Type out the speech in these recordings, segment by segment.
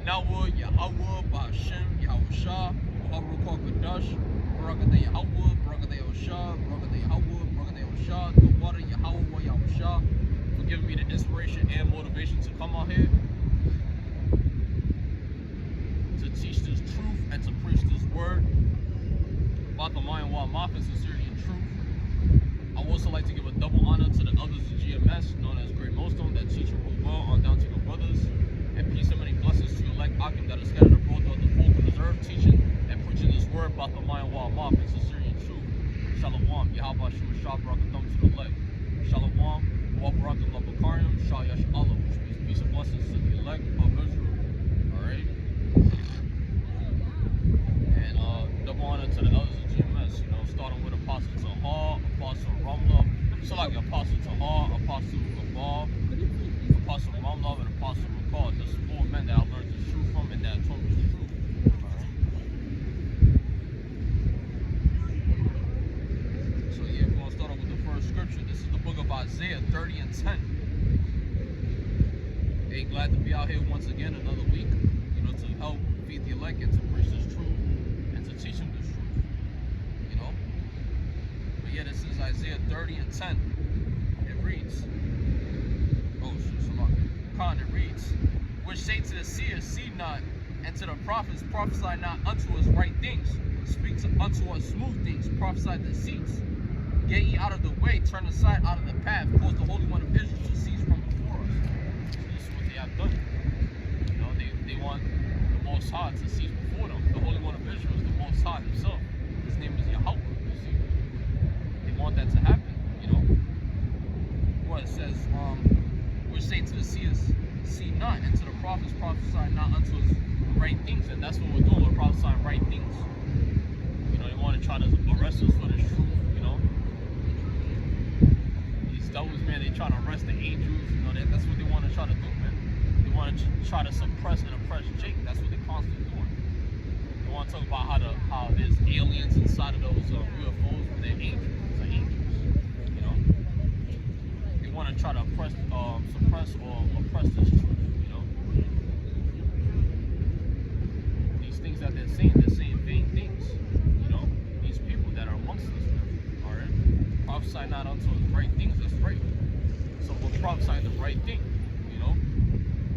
Nawa, Yahweh, Ba'ashem, Yahushua, Baruch HaKadosh, Barakatah Yahweh, Barakatah Yahushua, Barakatah Yahweh, Barakatah Yahushua, the water Yahweh, Yahushua, for giving me the inspiration and motivation to come out here, to teach this truth and to preach this word about the Pt.1 Mafia, sincerity and truth. I would also like to give a double honor to the elders of GMS, known as Great Millstone, that teach and rule well on down to your brothers. And peace and many blessings to your elect Akim that are scattered abroad throughout the folk of this earth, teaching and preaching this word about the Pt.1 Mafia, sincerity and truth. Shalom, Yahweh Shema Shah Barakatum to the elect. Shalom, Wa Barakum Labakarim, Shah Yash Allah, which means peace and blessings to the elect of Israel. Alright? And double honor to the elders of GMS, starting with Apostle Tahar, Apostle Ramla, so like Apostle Tahar, Apostle Gabal, Apostle Ramla, and Apostle Rakal. There's 4 men that I learned the truth from and that told me the truth. Alright? So yeah, we're going to start off with the first scripture. This is the book of Isaiah 30 and 10. Hey, glad to be out here once again, another week, to help feed the elect and to preach this truth and to teach them this truth. But yeah, this is Isaiah 30 and 10. It reads, it reads, which say to the seers, see not, and to the prophets, prophesy not unto us right things, speak unto us smooth things, prophesy deceits. Get ye out of the way, turn aside out of the path, cause the Holy One of Israel to cease from before us. So this is what they have done. They want the Most High to cease before them. The Holy One of Israel is the Most High himself. His name is Yahweh, you see. They want that to happen, What it says, which say to the seers, see not, and to the prophets, prophesy not unto us right things. And that's what we're doing, we're prophesying right things. They want to try to arrest us for this truth, These devils, man, they try to arrest the angels, that's what they want to try to do, man. They want to try to suppress and oppress Jake. That's what they're constantly doing. They want to talk about how there's aliens inside of those UFOs, but they're angels. They're angels, They want to try to suppress or oppress this truth, These things that they're saying vain things, These people that are amongst us, alright? Prophesy not unto us right things, that's right. So we're prophesying the right thing,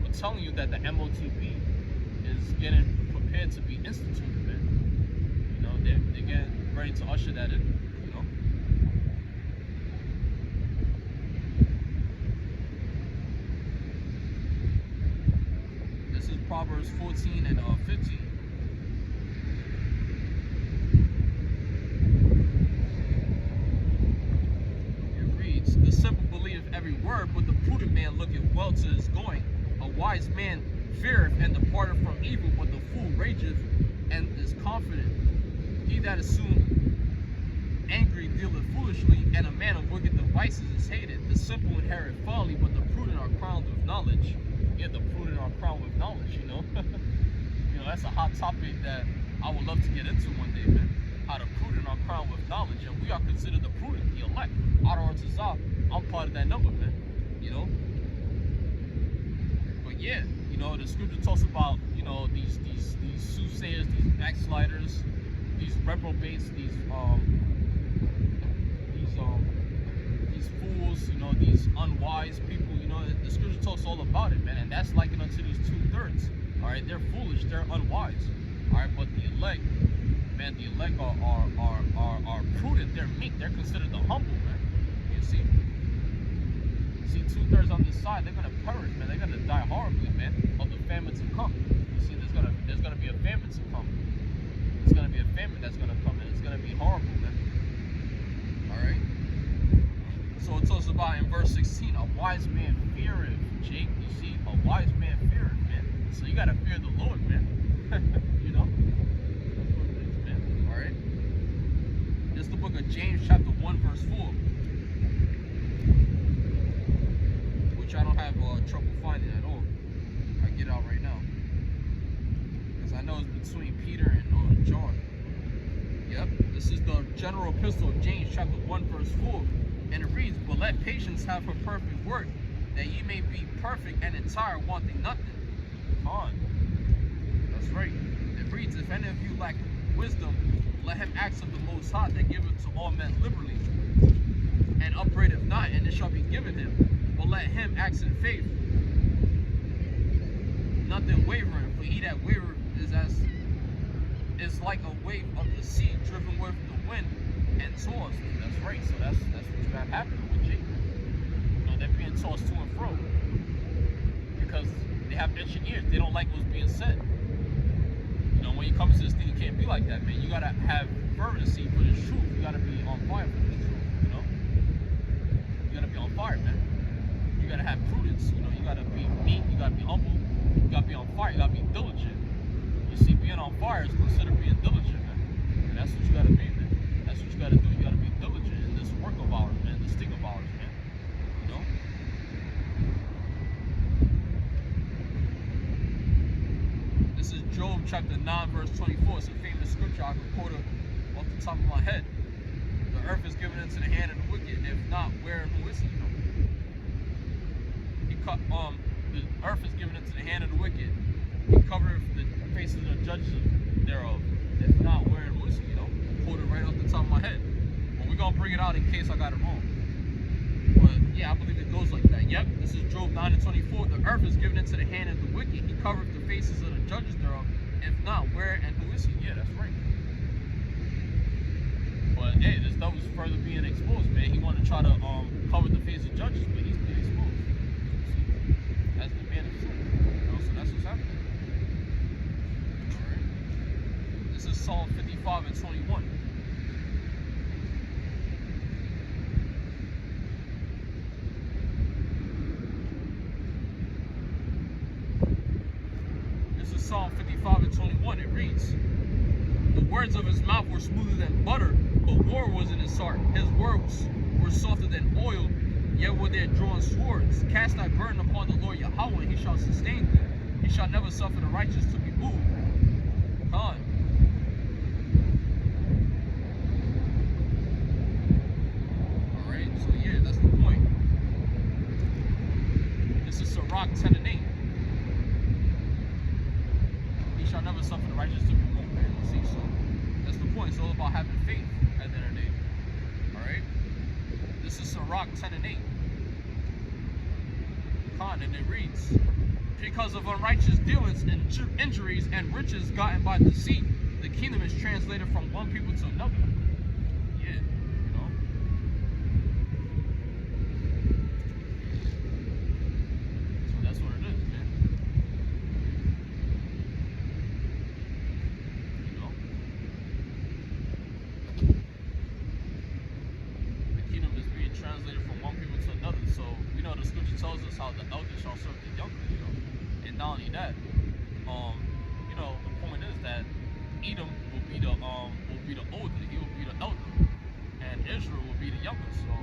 We're telling you that the MOTB is getting prepared to be instituted, man. They're getting ready to usher that in, This is Proverbs 14 and 15. It reads, the simple believeth every word, but the prudent man looketh well to his going. A wise man feareth and departeth from evil, but the fool rageth and is confident. He that is soon angry dealeth foolishly, and a man of wicked devices is hated. The simple inherit folly, but the prudent are crowned with knowledge. Yeah, the prudent are crowned with knowledge, That's a hot topic that I would love to get into one day, man. How the prudent are crowned with knowledge, and we are considered the prudent, the elect. I'm part of that number, man, But yeah, the scripture talks about, these soothsayers, these backsliders, these reprobates, these fools, these unwise people, the scripture talks all about it, man, and that's likened unto these 2/3. Alright, they're foolish, they're unwise. Alright, but the elect, man, the elect are prudent, they're meek, they're considered the humble, man. You see 2/3 on this side, they're gonna perish, man. They're gonna die horribly, man, of the famine to come. You see, there's gonna be a famine to come. It's gonna be a famine that's gonna come, and it's gonna be horrible, man. Alright? So it talks about in verse 16, a wise man feareth, Jake, you see? A wise man feareth, man. So you gotta fear the Lord, man. That's what it is, man. Alright? This is the book of James, chapter 1, verse 4. Which I don't have trouble finding at all. I get out right now. Because I know it's between Peter and John. Yep, this is the general epistle of James, chapter 1, verse 4. And it reads, but let patience have her perfect work, that ye may be perfect and entire, wanting nothing. Come on. That's right. It reads, if any of you lack wisdom, let him ask of the Most High that giveth to all men liberally, and upbraideth not, and it shall be given him. But let him ask in faith, nothing wavering. For he that wavereth is like a wave of the sea driven with the wind and tossed. That's right. So that's what you have happening with Jacob. You know, they're being tossed to and fro because they have itching ears. They don't like what's being said. You know, when you come to this thing, you can't be like that, man. You gotta have fervency for this truth. You gotta be on fire for this truth. You know, you gotta be on fire, man. You gotta have prudence. You know, you gotta be meek. You gotta be humble. You gotta be on fire. You gotta be diligent. You see, being on fire is considered being diligent, man. And that's what you gotta be, man. That's what you gotta do. You gotta be diligent in this work of ours, man. This thing of ours, man. You know. This is Job chapter 9, verse 24. It's a famous scripture. I can quote it off the top of my head. The earth is given into the hand of the wicked. If not, where and who is he? The earth is given into the hand of the wicked. He covereth the faces of the judges thereof. If not, where and who is he? You know, quote it right off the top of my head. But we're gonna bring it out in case I got it wrong. But yeah, I believe it goes like that. Yep, this is Job 9 and 24. The earth is given into the hand of the wicked. He covereth the faces of the judges thereof. If not, where and who is he? Yeah, that's right. But hey, this stuff was further being exposed, man. He wanted to try to cover the face of judges, but he's being exposed. See, as the man of truth. You know, so that's what's happening. Alright. This is Psalm 55 and 21. Psalm 55 and 21, it reads, the words of his mouth were smoother than butter, but war was in his heart. His words were softer than oil, yet were there drawn swords. Cast thy burden upon the Lord Yahweh, and he shall sustain thee. He shall never suffer the righteous to be moved. Con. Alright, so yeah, that's the point. This is Sirach 10 and 8. Shall never suffer the righteous to be moved, man. You see, so that's the point. It's all about having faith at the end of the day. Alright? This is Sirach 10 and 8. Con, and it reads, because of unrighteous dealings and injuries and riches gotten by deceit, the kingdom is translated from one people to another. Yeah, you know. So that's what it is, man. Translated from one people to another. So we know the scripture tells us how the elder shall serve the younger, you know. And not only that, you know, the point is that Edom will be the older, he will be the elder, and Israel will be the younger. So,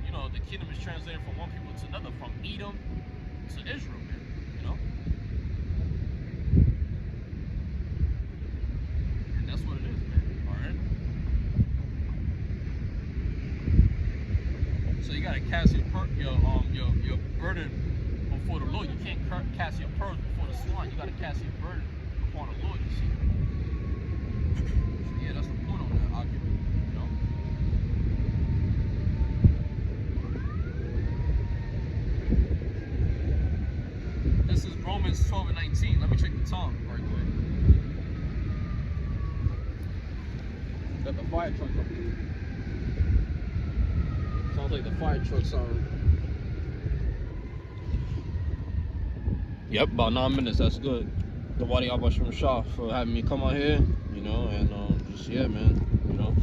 you know, the kingdom is translated from one people to another, from Edom to Israel, man. You know? And that's what it is, man. Alright? So you gotta cast your burden before the Lord. You can't cast your pearls before the swine. You gotta cast your burden upon the Lord. You see. So yeah, that's the point on that argument. You know. This is Romans 12 and 19. Let me check the time right quick. Got the fire truck up here. Sounds like the fire trucks are. Yep, about 9 minutes. That's good. The Wadi Abashim Shah for having me come out here, you know, and just yeah, man, you know.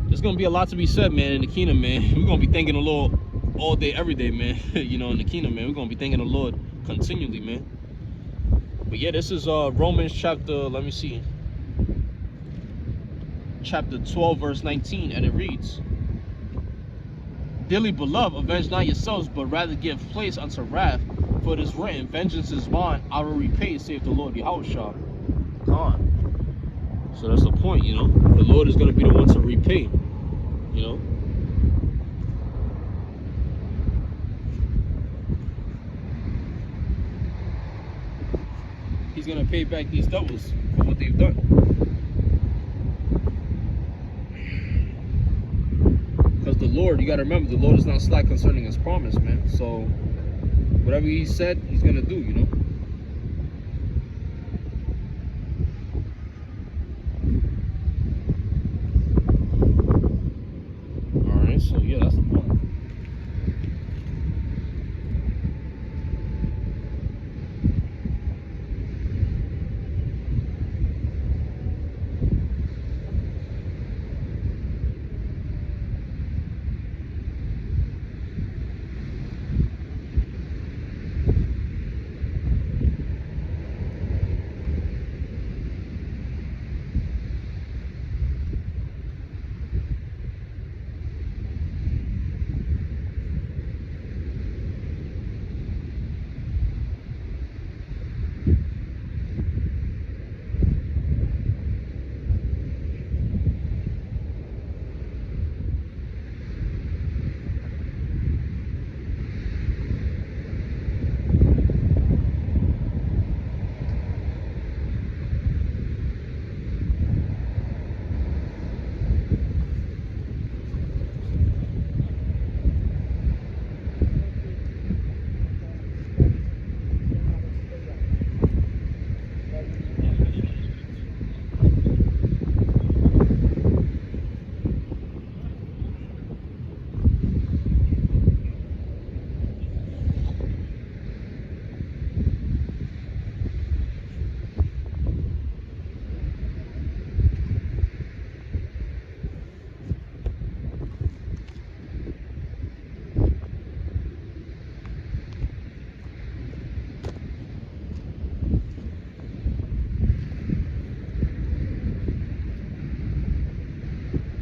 There's gonna be a lot to be said, man, in the kingdom, man. We're gonna be thanking the Lord all day, every day, man. You know, in the kingdom, man. We're gonna be thanking the Lord continually, man. But yeah, this is Romans chapter. Let me see. Chapter 12, verse 19, and it reads. Dearly beloved, avenge not yourselves, but rather give place unto wrath, for it is written, vengeance is mine, I will repay, saith the Lord Yahushua. Gone. So that's the point, you know. The Lord is going to be the one to repay, you know. He's gonna pay back these devils for what they've done. Because the Lord, you gotta remember, the Lord is not slack concerning his promise, man. So whatever he said, he's gonna do, you know. Alright, so yeah, that's the point.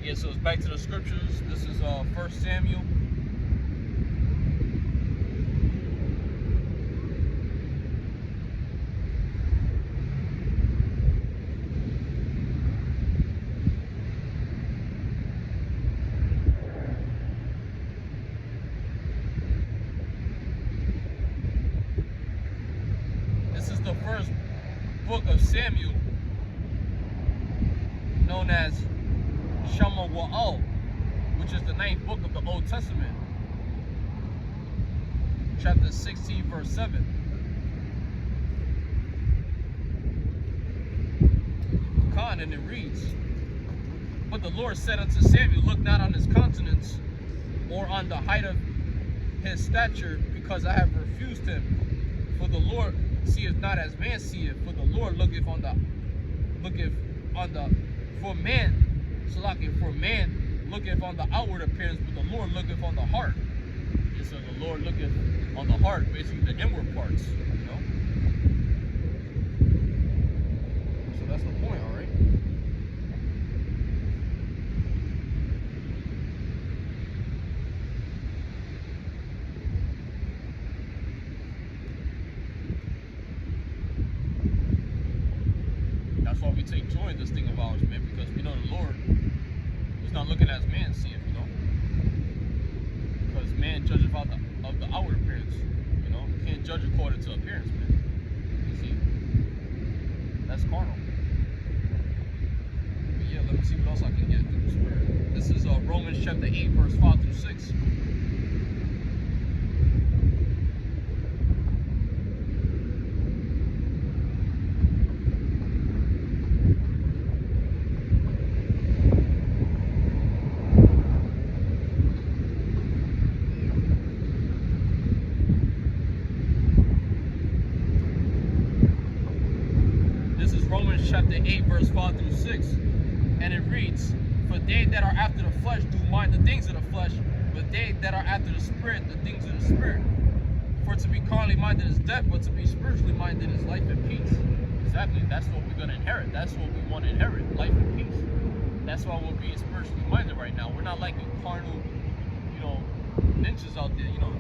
Yeah, so it's back to the scriptures. This is 1 Samuel. This is the first book of Samuel, known as Shema Wa'al, which is the 9th book of the Old Testament, chapter 16, verse 7. And it reads, "But the Lord said unto Samuel, Look not on his countenance, or on the height of his stature, because I have refused him. For the Lord seeth not as man seeth, for the Lord looketh on the for man looketh on the outward appearance, but the Lord looketh on the heart." And so the Lord looketh on the heart, basically the inward parts, you know. So that's the point, all right. That's why we take joy in this thing of ours, man, because we know the Lord is not looking as man seeth, you know. Because man judgeth out of the outward appearance, you know. You can't judge according to appearance, man. You see, that's carnal. But yeah, let me see what else I can get through the Spirit. This is Romans chapter 8, verse 5 through 6. Romans chapter 8, verse 5 through 6, and it reads, "For they that are after the flesh do mind the things of the flesh, but they that are after the Spirit, the things of the Spirit. For to be carnally minded is death, but to be spiritually minded is life and peace." Exactly, that's what we're going to inherit. That's what we want to inherit, life and peace. That's why we're being spiritually minded right now. We're not like you carnal, you know, ninjas out there, you know.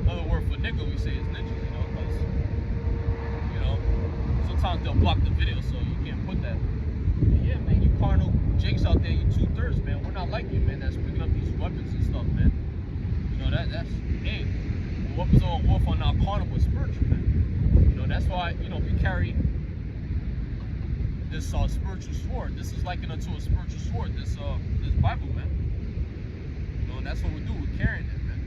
Another word for nigga we say is ninjas, you know, because, you know, sometimes they'll block the video, so you can't put that. But yeah, man, you carnal jakes out there, you 2/3, man. We're not like you, man, that's picking up these weapons and stuff, man. You know, that's, hey, the weapons of our warfare are not carnal, but spiritual, man. You know, that's why, you know, we carry this spiritual sword. This is likened unto a spiritual sword. This Bible, man. You know, and that's what we do. We're carrying it, man.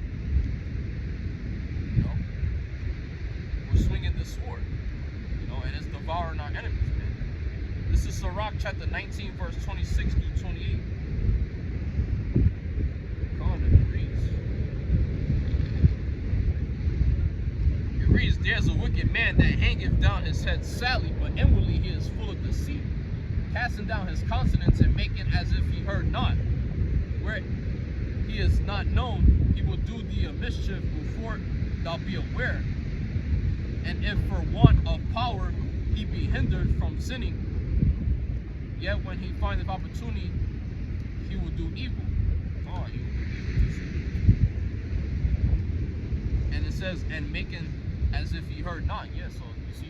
You know, we're swinging the sword. You know, and it's devouring our enemies, man. This is Sirach chapter 19, verse 26 through 28. It reads, "There's a wicked man that hangeth down his head sadly, but inwardly he is full of deceit, casting down his countenance and making as if he heard not. Where he is not known, he will do thee a mischief before thou be aware. And if for want of power he be hindered from sinning, yet when he findeth opportunity, he will do evil." Oh, he will do evil. And it says, "and making as if he heard not." Yeah, so you see,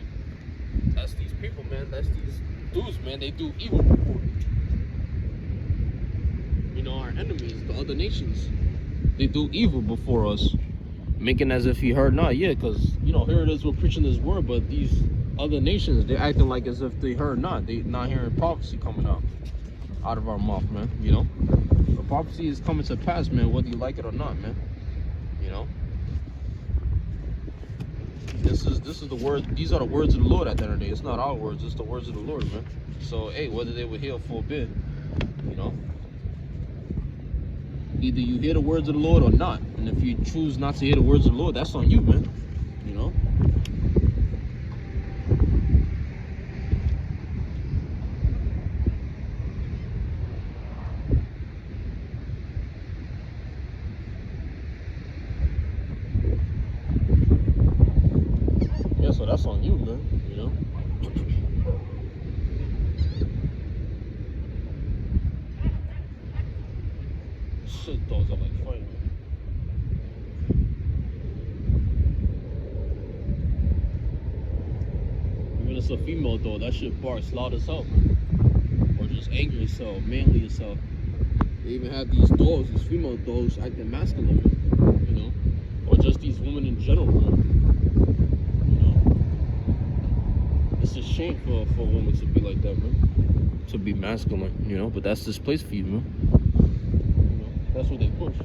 that's these people, man. That's these dudes, man. They do evil before. You know, our enemies, the other nations, they do evil before us, making as if he heard not. Yeah, because, you know, here it is, we're preaching this word, but these other nations, they're acting like as if they heard not. They not hearing prophecy coming out of our mouth, man. You know, the prophecy is coming to pass, man, whether you like it or not, man. You know, this is the word. These are the words of the Lord at the end of the day. It's not our words, it's the words of the Lord, man. So hey, whether they would hear or forbid, you know, either you hear the words of the Lord or not. And if you choose not to hear the words of the Lord, that's on you, man. You know. Yeah, so that's on you, man. You know. Shit, dogs are like fighting. Even if it's a female dog, that shit barks loud as hell, or just angry as hell, manly as hell. They even have these dogs, these female dogs, acting masculine, you know, or just these women in general, man. You know, it's a shame for a woman to be like that, man, to be masculine, you know. But that's this place for you, man. You know, that's what they push.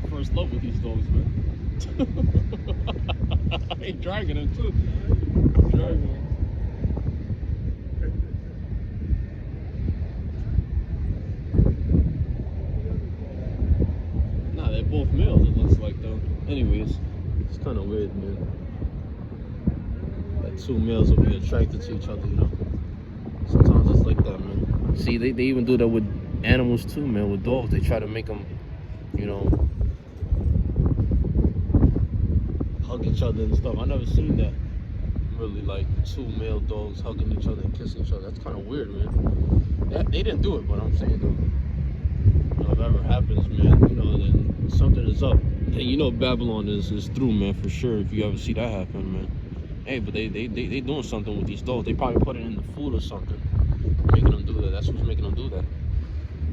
First love with these dogs, man. I ain't dragging them too. I'm dragging them. Nah, they're both males, it looks like, though. Anyways, it's kind of weird, man. Like two males will be attracted to each other, you know. Sometimes it's like that, man. See, they even do that with animals too, man. With dogs, they try to make them, you know, hug each other and stuff. I never seen that. Really, like two male dogs hugging each other and kissing each other. That's kind of weird, man. They didn't do it, but I'm saying, though, you know, if ever happens, man, you know, then something is up. And you know, Babylon is through, man, for sure. If you ever see that happen, man. Hey, but they doing something with these dogs. They probably put it in the food or something, making them do that. That's what's making them do that.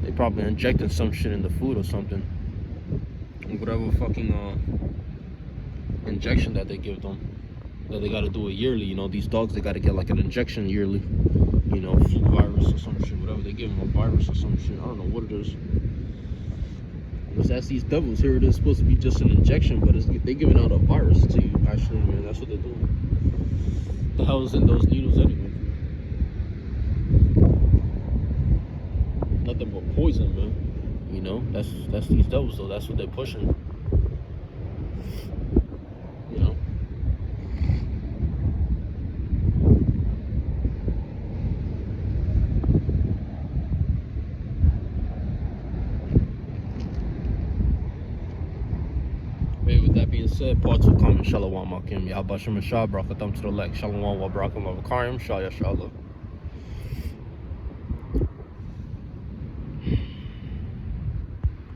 They probably injecting some shit in the food or something. Whatever fucking injection that they give them, that they got to do it yearly. You know, these dogs, they got to get like an injection yearly, you know, flu virus or some shit, whatever. They give them a virus or some shit. I don't know what it is. Because that's these devils. Here it is supposed to be just an injection, but they giving out a virus to you, actually, man. That's what they're doing. The hell is in those needles anyway? Nothing but poison, man. You know, that's these devils, though. That's what they're pushing. You know. With that being said, part 2 coming. Shalom, Makim. Yahabashim and Shah, Brakatam to the leg. Shalom, wa Brakam of Karim, Shah Yashallah.